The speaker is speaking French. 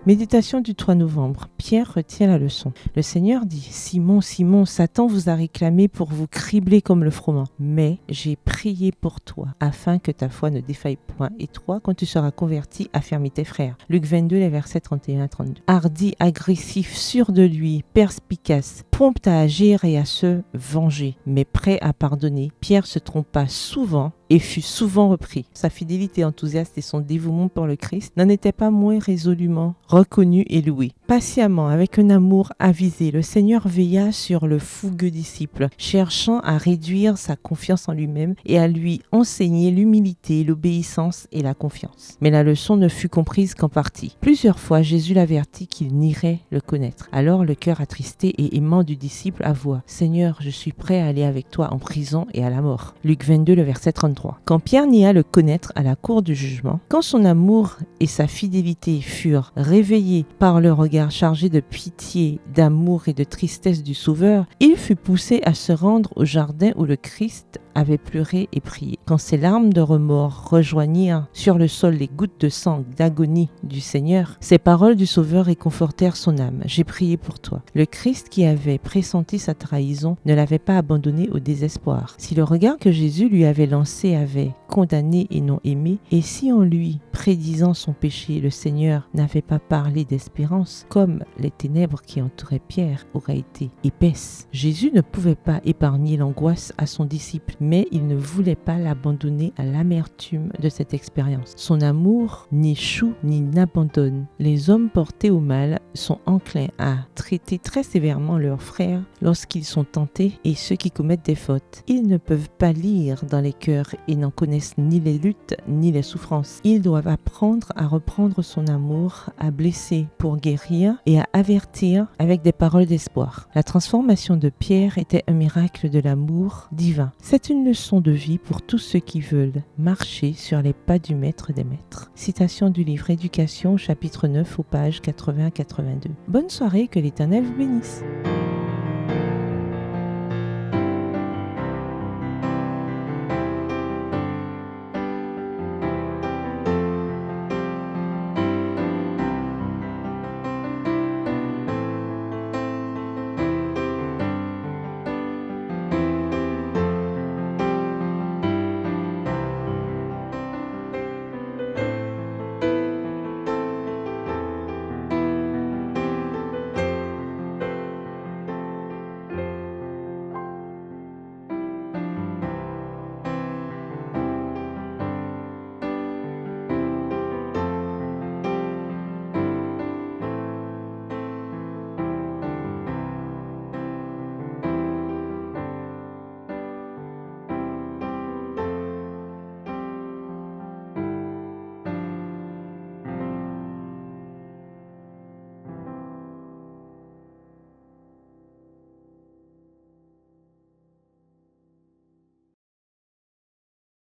Méditation du 3 novembre. Pierre retient la leçon. Le Seigneur dit « Simon, Simon, Satan vous a réclamé pour vous cribler comme le froment. Mais j'ai prié pour toi, afin que ta foi ne défaille point. Et toi, quand tu seras converti, affermis tes frères. » Luc 22, les versets 31 à 32. Hardi, agressif, sûr de lui, perspicace, prompt à agir et à se venger, mais prêt à pardonner, Pierre se trompa souvent et fut souvent repris. Sa fidélité enthousiaste et son dévouement pour le Christ n'en étaient pas moins résolument reconnus et loués. Patiemment, avec un amour avisé, le Seigneur veilla sur le fougueux disciple, cherchant à réduire sa confiance en lui-même et à lui enseigner l'humilité, l'obéissance et la confiance. Mais la leçon ne fut comprise qu'en partie. Plusieurs fois, Jésus l'avertit qu'il n'irait le connaître. Alors le cœur attristé et aimant du disciple avoua « Seigneur, je suis prêt à aller avec toi en prison et à la mort. » Luc 22, le verset 33. Quand Pierre nia le connaître à la cour du jugement, quand son amour et sa fidélité furent réveillés par le regard chargé de pitié, d'amour et de tristesse du Sauveur, il fut poussé à se rendre au jardin où le Christ avait pleuré et prié. Quand ses larmes de remords rejoignirent sur le sol les gouttes de sang d'agonie du Seigneur, ces paroles du Sauveur réconfortèrent son âme. « J'ai prié pour toi. » Le Christ qui avait pressenti sa trahison ne l'avait pas abandonné au désespoir. Si le regard que Jésus lui avait lancé avait condamné et non aimé, et si en lui, prédisant son péché, le Seigneur n'avait pas parlé d'espérance, comme les ténèbres qui entouraient Pierre auraient été épaisses, Jésus ne pouvait pas épargner l'angoisse à son disciple, mais il ne voulait pas l'abandonner à l'amertume de cette expérience. Son amour n'échoue ni n'abandonne. Les hommes portés au mal sont enclins à traiter très sévèrement leurs frères lorsqu'ils sont tentés et ceux qui commettent des fautes. Ils ne peuvent pas lire dans les cœurs et n'en connaissent ni les luttes ni les souffrances. Ils doivent apprendre à reprendre son amour, à blesser pour guérir et à avertir avec des paroles d'espoir. La transformation de Pierre était un miracle de l'amour divin. C'est une leçon de vie pour tous ceux qui veulent marcher sur les pas du Maître des Maîtres. Citation du livre Éducation, chapitre 9, aux pages 80 à 82. Bonne soirée, que l'Éternel vous bénisse.